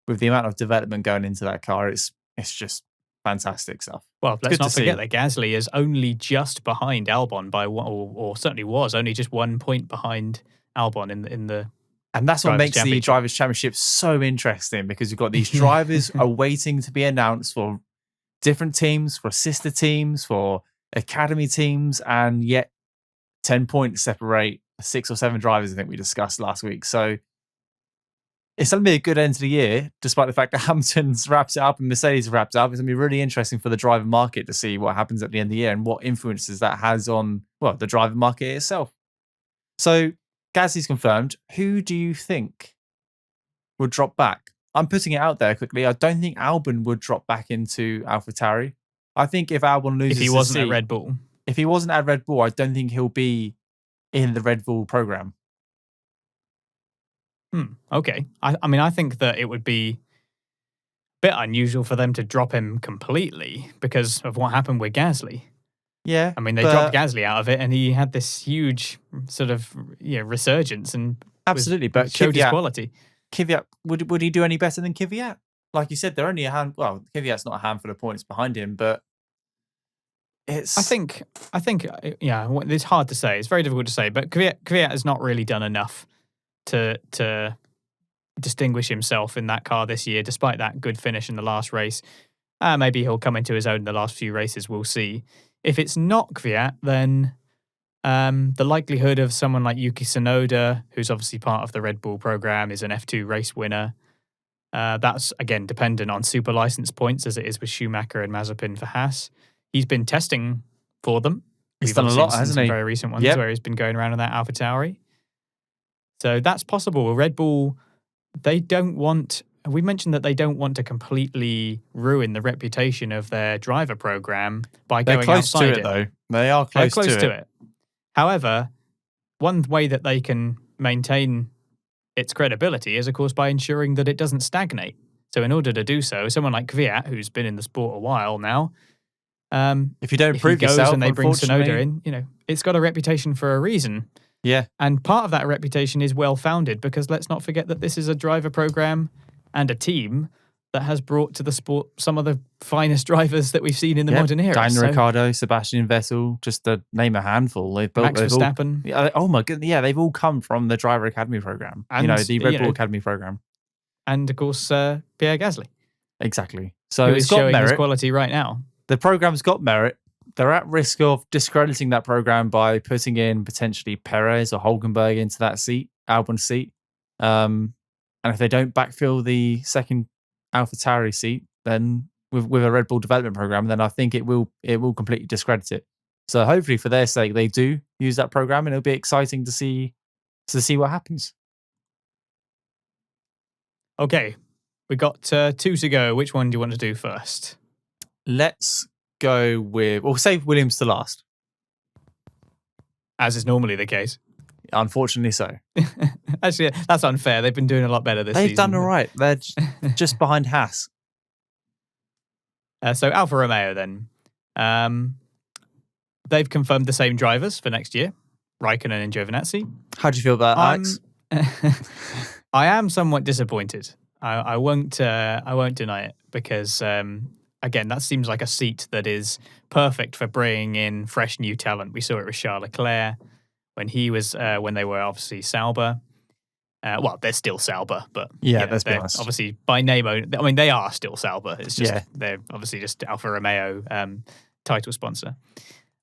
B: amount of development going into that car. It's just fantastic stuff.
A: Well, let's not forget that Gasly is only just behind Albon by one, or certainly was only just 1 point behind Albon in the.
B: And that's what makes the Drivers' Championship so interesting, because you've got these drivers awaiting to be announced for different teams, for sister teams, for academy teams, and yet 10 points separate 6 or 7 drivers, I think we discussed last week. So it's going to be a good end to the year, despite the fact that Hamilton's wrapped it up and Mercedes wrapped it up. It's going to be really interesting for the driver market to see what happens at the end of the year and what influences that has on, the driver market itself. So Gasly's confirmed. Who do you think would drop back? I'm putting it out there quickly. I don't think Albon would drop back into AlphaTauri. I think if Albon loses,
A: if he wasn't at Red Bull,
B: I don't think he'll be in the Red Bull program.
A: Okay. I think that it would be a bit unusual for them to drop him completely because of what happened with Gasly.
B: Yeah.
A: They dropped Gasly out of it and he had this huge sort of resurgence and
B: absolutely, but
A: showed his quality.
B: Kvyat, would he do any better than Kvyat? Like you said, they're only Kvyat's not a handful of points behind him, but it's... I think, it's hard to say. It's very difficult to say, but
A: Kvyat has not really done enough to distinguish himself in that car this year, despite that good finish in the last race. Maybe he'll come into his own in the last few races. We'll see. If it's not Kvyat, then the likelihood of someone like Yuki Tsunoda, who's obviously part of the Red Bull program, is an F2 race winner. That's, again, dependent on super license points, as it is with Schumacher and Mazepin for Haas. He's been testing for them.
B: He's done a lot, hasn't he?
A: Very recent ones where he's been going around on that AlphaTauri. So that's possible. Red Bull, they don't want... We mentioned that they don't want to completely ruin the reputation of their driver program by
B: They're
A: going
B: close
A: outside
B: to it, though. They are close,
A: to it. However, one way that they can maintain its credibility is, of course, by ensuring that it doesn't stagnate. So in order to do so, someone like Kvyat, who's been in the sport a while now,
B: if you don't
A: if
B: prove
A: he goes
B: yourself,
A: and they bring Tsunoda
B: unfortunately-
A: in, it's got a reputation for a reason.
B: Yeah.
A: And part of that reputation is well-founded because let's not forget that this is a driver program and a team that has brought to the sport some of the finest drivers that we've seen in the modern era.
B: Daniel Ricciardo, Sebastian Vettel, just to name a handful. They've built
A: Max Verstappen.
B: Oh my goodness, yeah, they've all come from the Driver Academy program.
A: And,
B: the Red Bull Academy program.
A: And, of course, Pierre Gasly.
B: Exactly. So
A: who
B: it's
A: is
B: got
A: showing
B: merit.
A: his quality right now.
B: The program's got merit. They're at risk of discrediting that program by putting in potentially Perez or Hulkenberg into that seat, Albon's seat. And if they don't backfill the second AlphaTauri seat, then with a Red Bull development program, then I think it will completely discredit it. So hopefully, for their sake, they do use that program, and it'll be exciting to see what happens.
A: Okay, we got 2 to go. Which one do you want to do first?
B: Let's go with, we'll save Williams to last.
A: As is normally the case.
B: Unfortunately so.
A: Actually, that's unfair. They've been doing a lot better this season.
B: They've done all right. They're just behind Haas.
A: So Alfa Romeo then. They've confirmed the same drivers for next year, Raikkonen and Giovinazzi.
B: How do you feel about Alex?
A: I am somewhat disappointed. I won't deny it because again, that seems like a seat that is perfect for bringing in fresh new talent. We saw it with Charles Leclerc when they were obviously Sauber. Well, they're still Sauber, but
B: let's be honest.
A: Obviously by name, I mean they are still Sauber. It's just they're obviously just Alfa Romeo title sponsor.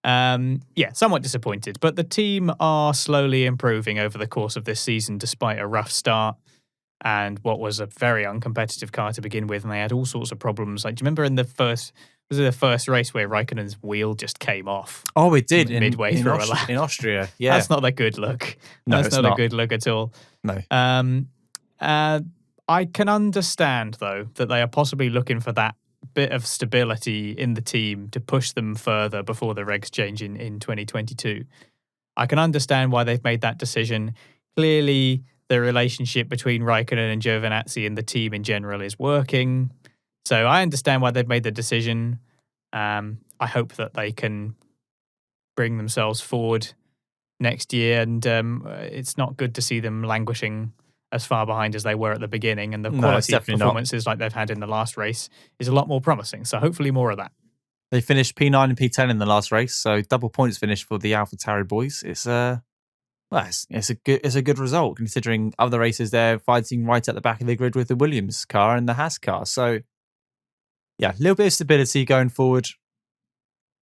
A: Somewhat disappointed, but the team are slowly improving over the course of this season, despite a rough start and what was a very uncompetitive car to begin with, and they had all sorts of problems. Like, do you remember in the first race where Raikkonen's wheel just came off?
B: Oh, it did
A: midway through a lap
B: in Austria. Yeah,
A: that's not a good look.
B: No,
A: that's not a good look at all.
B: No.
A: I can understand though that they are possibly looking for that bit of stability in the team to push them further before the regs change in 2022. I can understand why they've made that decision. Clearly, the relationship between Raikkonen and Giovinazzi and the team in general is working. So I understand why they've made the decision. I hope that they can bring themselves forward next year. And it's not good to see them languishing as far behind as they were at the beginning. And the quality of performances like they've had in the last race is a lot more promising. So hopefully more of that.
B: They finished P9 and P10 in the last race. So double points finish for the AlphaTauri boys. It's a good result considering other races they're fighting right at the back of the grid with the Williams car and the Haas car. So yeah, a little bit of stability going forward.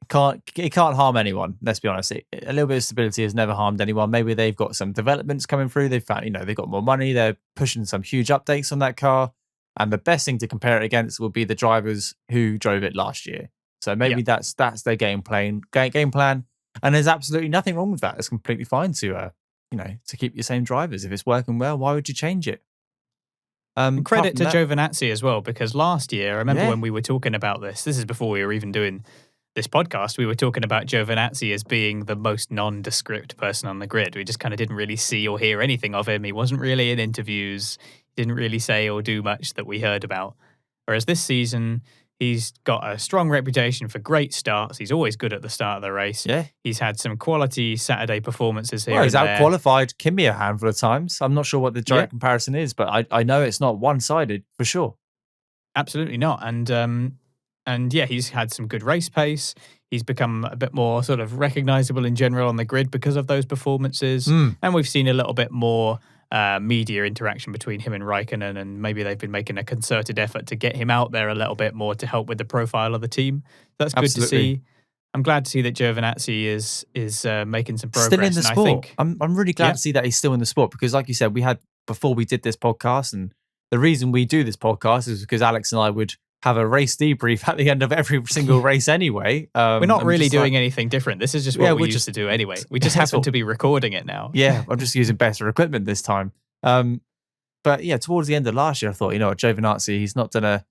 B: It can't harm anyone. Let's be honest. A little bit of stability has never harmed anyone. Maybe they've got some developments coming through. They've found, they've got more money. They're pushing some huge updates on that car. And the best thing to compare it against will be the drivers who drove it last year. So maybe that's their game plan. And there's absolutely nothing wrong with that. It's completely fine to keep your same drivers. If it's working well, why would you change it?
A: Credit to Giovinazzi as well, because last year, I remember when we were talking about this is before we were even doing this podcast, we were talking about Giovinazzi as being the most nondescript person on the grid. We just kind of didn't really see or hear anything of him. He wasn't really in interviews, didn't really say or do much that we heard about. Whereas this season, he's got a strong reputation for great starts. He's always good at the start of the race.
B: Yeah.
A: He's had some quality Saturday performances here.
B: Well, he's
A: and there.
B: out-qualified Kimi a handful of times. I'm not sure what the direct comparison is, but I know it's not one-sided for sure.
A: Absolutely not. And he's had some good race pace. He's become a bit more sort of recognizable in general on the grid because of those performances. And we've seen a little bit more media interaction between him and Raikkonen, and maybe they've been making a concerted effort to get him out there a little bit more to help with the profile of the team. That's good to see. I'm glad to see that Giovinazzi is making some progress.
B: Still in the sport.
A: I think,
B: I'm really glad to see that he's still in the sport because, like you said, before we did this podcast, and the reason we do this podcast is because Alex and I would have a race debrief at the end of every single race anyway.
A: We're not really doing anything different. This is just what we used to do anyway. We just happen to be recording it now.
B: Yeah, I'm just using better equipment this time. But yeah, towards the end of last year, I thought, you know what, Giovinazzi, he's not gonna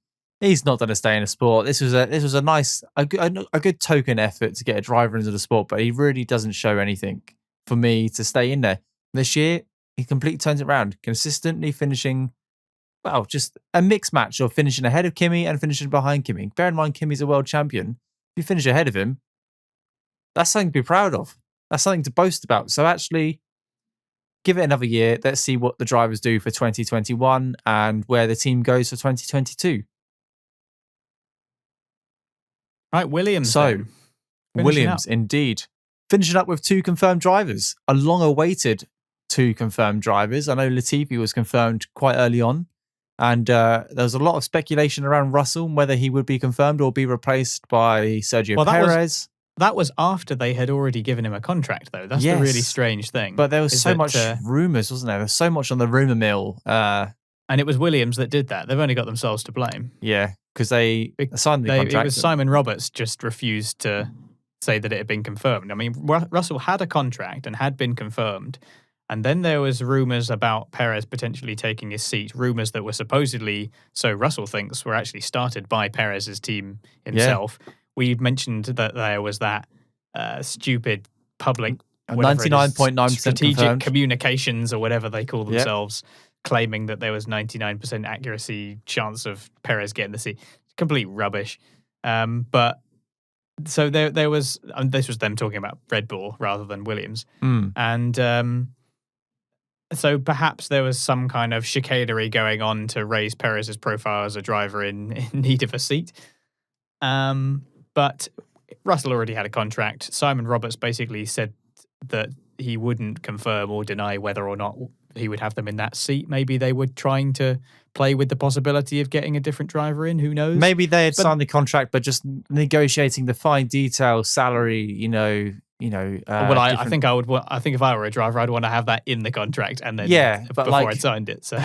B: stay in the sport. This was a nice, a good token effort to get a driver into the sport, but he really doesn't show anything for me to stay in there. This year, he completely turns it around, consistently finishing, well, just a mixed match of finishing ahead of Kimi and finishing behind Kimi. Bear in mind, Kimi's a world champion. If you finish ahead of him, that's something to be proud of. That's something to boast about. So actually, give it another year. Let's see what the drivers do for 2021 and where the team goes for 2022.
A: Right, Williams.
B: So, Williams, indeed. Finishing up with 2 confirmed drivers, a long-awaited 2 confirmed drivers. I know Latifi was confirmed quite early on, and there was a lot of speculation around Russell, whether he would be confirmed or be replaced by Sergio Perez.
A: That was after they had already given him a contract, though. That's the really strange thing.
B: But there was so much rumours, wasn't there? There was so much on the rumour mill.
A: And it was Williams that did that. They've only got themselves to blame.
B: Yeah, because they signed the contract.
A: It was Simon Roberts just refused to say that it had been confirmed. I mean, Russell had a contract and had been confirmed. And then there was rumours about Perez potentially taking his seat. Rumours that were supposedly, so Russell thinks, were actually started by Perez's team himself. Yeah. We mentioned that there was that stupid public
B: 99.9%
A: strategic
B: confirmed.
A: Communications or whatever they call themselves, claiming that there was 99% accuracy chance of Perez getting the seat. Complete rubbish. But so there was, and this was them talking about Red Bull rather than Williams. And so perhaps there was some kind of chicanery going on to raise Perez's profile as a driver in need of a seat. But Russell already had a contract. Simon Roberts basically said that he wouldn't confirm or deny whether or not he would have them in that seat. Maybe they were trying to play with the possibility of getting a different driver in. Who knows?
B: Maybe they had signed the contract, but just negotiating the fine details, salary.
A: I think I would. I think if I were a driver, I'd want to have that in the contract and then before I signed it. So.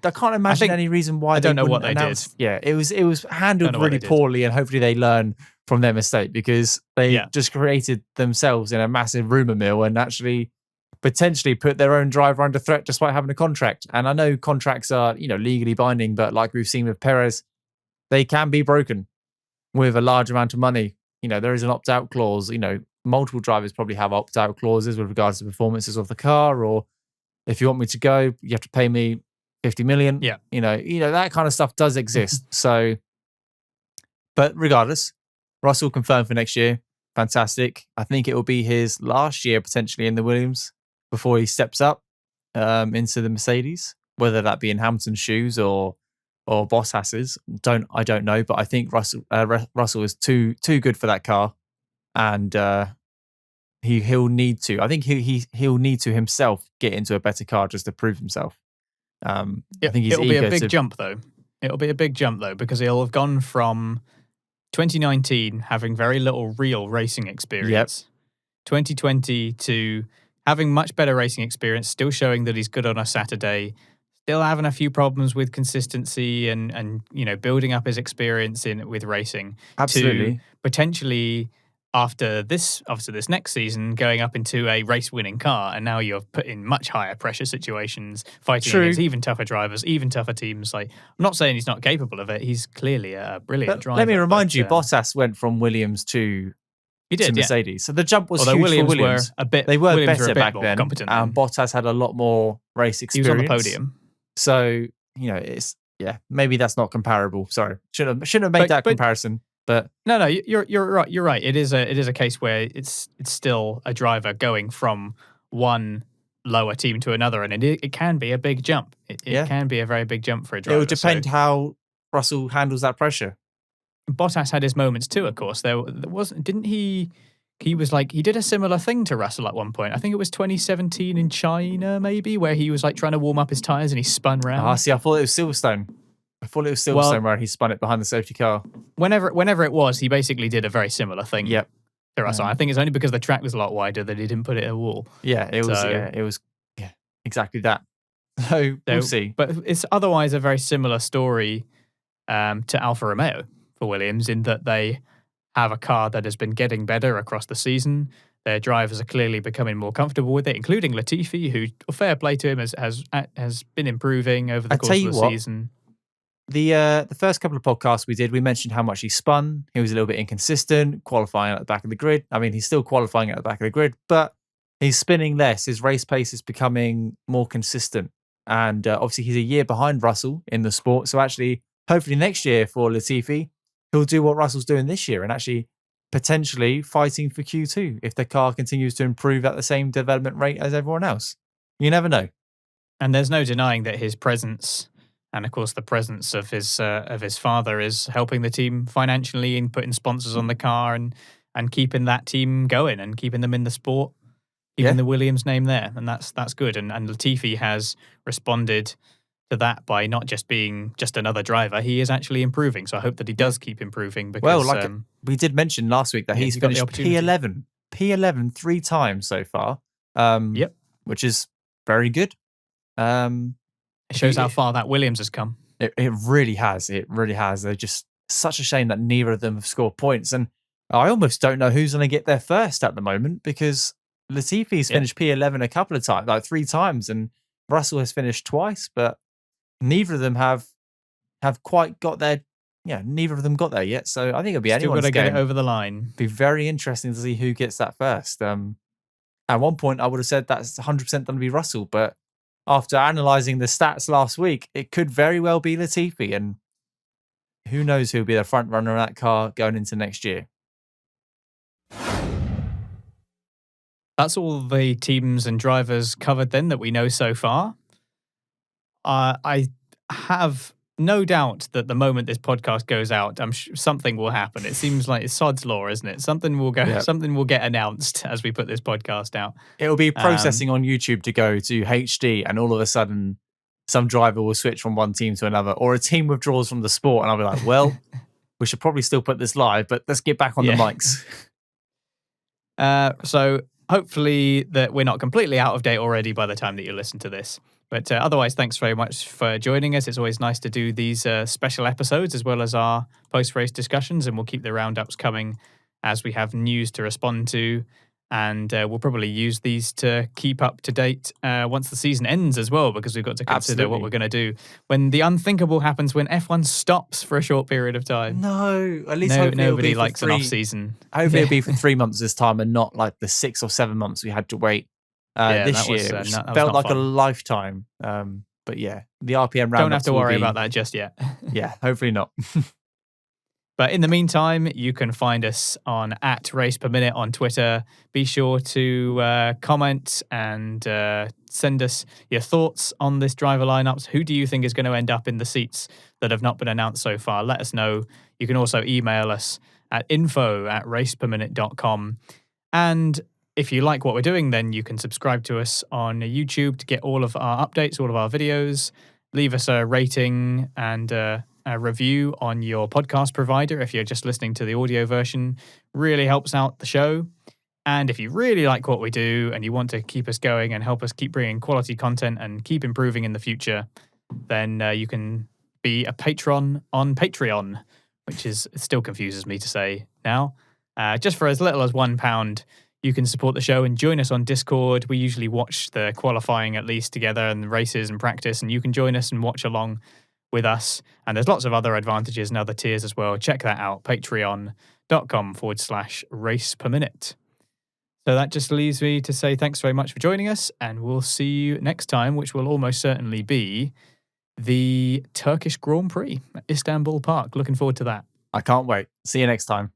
B: I can't imagine any reason why.
A: I don't know what they did.
B: Yeah, it was handled really poorly, and hopefully they learn from their mistake, because they just created themselves in a massive rumor mill and actually potentially put their own driver under threat just by having a contract. And I know contracts are legally binding, but like we've seen with Perez, they can be broken with a large amount of money. There is an opt-out clause. Multiple drivers probably have opt-out clauses with regards to performances of the car, or if you want me to go, you have to pay me 50 million.
A: Yeah.
B: That kind of stuff does exist. So, but regardless, Russell confirmed for next year. Fantastic. I think it will be his last year potentially in the Williams before he steps up into the Mercedes, whether that be in Hamilton's shoes or Bottas's. I don't know, but I think Russell is too good for that car, and he'll need to. I think he'll need to himself get into a better car just to prove himself. I think he's
A: it'll be a big jump though. It'll be a big jump though, because he'll have gone from 2019 having very little real racing experience, 2020 to having much better racing experience, still showing that he's good on a Saturday, still having a few problems with consistency and building up his experience with racing.
B: Absolutely.
A: To potentially after this next season, going up into a race-winning car, and now you're put in much higher pressure situations, fighting against even tougher drivers, even tougher teams. Like, I'm not saying he's not capable of it. He's clearly a brilliant driver.
B: Let me remind you, Bottas went from Williams to Mercedes. So the jump was huge
A: Williams
B: for Williams.
A: They were
B: better back then. Bottas had a lot more race experience.
A: He was on the podium.
B: So, it's maybe that's not comparable. Sorry. Shouldn't have made that comparison. But
A: no, you're right. You're right. It is a case where it's still a driver going from one lower team to another, and it can be a big jump. It can be a very big jump for a driver.
B: It will depend how Russell handles that pressure.
A: Bottas had his moments too, of course. There wasn't, didn't he? He was like, he did a similar thing to Russell at one point. I think it was 2017 in China, maybe, where he was like trying to warm up his tires and he spun round.
B: See, I thought it was Silverstone. Where he spun it behind the safety car.
A: Whenever it was, he basically did a very similar thing.
B: Yep.
A: To Russell. I think it's only because the track was a lot wider that he didn't put it in a wall.
B: Yeah, it was exactly that. So we'll see.
A: But it's otherwise a very similar story to Alfa Romeo for Williams, in that they have a car that has been getting better across the season. Their drivers are clearly becoming more comfortable with it, including Latifi, who, fair play to him, has been improving over the
B: I
A: course
B: tell
A: of
B: you
A: the
B: what,
A: season.
B: the first couple of podcasts we did, we mentioned how much he spun. He was a little bit inconsistent, qualifying at the back of the grid. I mean, he's still qualifying at the back of the grid, but he's spinning less. His race pace is becoming more consistent. And obviously, he's a year behind Russell in the sport. So actually, hopefully next year for Latifi, he'll do what Russell's doing this year and actually potentially fighting for Q2 if the car continues to improve at the same development rate as everyone else. You never know.
A: And there's no denying that his presence, and of course the presence of his father, is helping the team financially and putting sponsors on the car and keeping that team going and keeping them in the sport, keeping the Williams name there. And that's good. And Latifi has responded to that by not just being just another driver. He is actually improving. So I hope that he does keep improving, because
B: we did mention last week that he's finished P11 3 times so far. Which is very good.
A: It shows how far that Williams has come.
B: It really has. It really has. They're just such a shame that neither of them have scored points. And I almost don't know who's going to get there first at the moment, because Latifi's finished P11 a couple of times, like 3 times, and Russell has finished twice, but neither of them have quite got there. Yeah, neither of them got there yet. So I think it'll be anyone's game.
A: Still got to get it over the line.
B: Be very interesting to see who gets that first. At one point, I would have said that's 100% going to be Russell, but after analysing the stats last week, it could very well be Latifi, and who knows who'll be the front runner of that car going into next year.
A: That's all the teams and drivers covered then that we know so far. I have no doubt that the moment this podcast goes out, something will happen. It seems like it's sod's law, isn't it? Something will go. Something will get announced as we put this podcast out.
B: It'll be processing on YouTube to go to HD, and all of a sudden, some driver will switch from one team to another, or a team withdraws from the sport, and I'll be like, well, we should probably still put this live, but let's get back on the mics.
A: So hopefully that we're not completely out of date already by the time that you listen to this. But otherwise, thanks very much for joining us. It's always nice to do these special episodes as well as our post-race discussions, and we'll keep the roundups coming as we have news to respond to. And we'll probably use these to keep up to date once the season ends as well, because we've got to consider what we're going to do when the unthinkable happens, when F1 stops for a short period of time.
B: No, at least
A: nobody likes an off-season.
B: Hopefully it'll be for 3 months this time, and not like the 6 or 7 months we had to wait this year, which felt like fun. A lifetime. But yeah, the RPM roundup.
A: Don't have to worry about that just yet.
B: Yeah, hopefully not.
A: But in the meantime, you can find us on @RacePerMinute on Twitter. Be sure to comment and send us your thoughts on this driver lineups. Who do you think is going to end up in the seats that have not been announced so far? Let us know. You can also email us at info@raceperminute.com. And if you like what we're doing, then you can subscribe to us on YouTube to get all of our updates, all of our videos. Leave us a rating and a review on your podcast provider if you're just listening to the audio version. Really helps out the show. And if you really like what we do and you want to keep us going and help us keep bringing quality content and keep improving in the future, then you can be a patron on Patreon, which it still confuses me to say now. Just for as little as £1, you can support the show and join us on Discord. We usually watch the qualifying at least together and the races and practice, and you can join us and watch along with us. And there's lots of other advantages and other tiers as well. Check that out, patreon.com/RacePerMinute. So that just leaves me to say thanks very much for joining us, and we'll see you next time, which will almost certainly be the Turkish Grand Prix at Istanbul Park. Looking forward to that.
B: I can't wait. See you next time.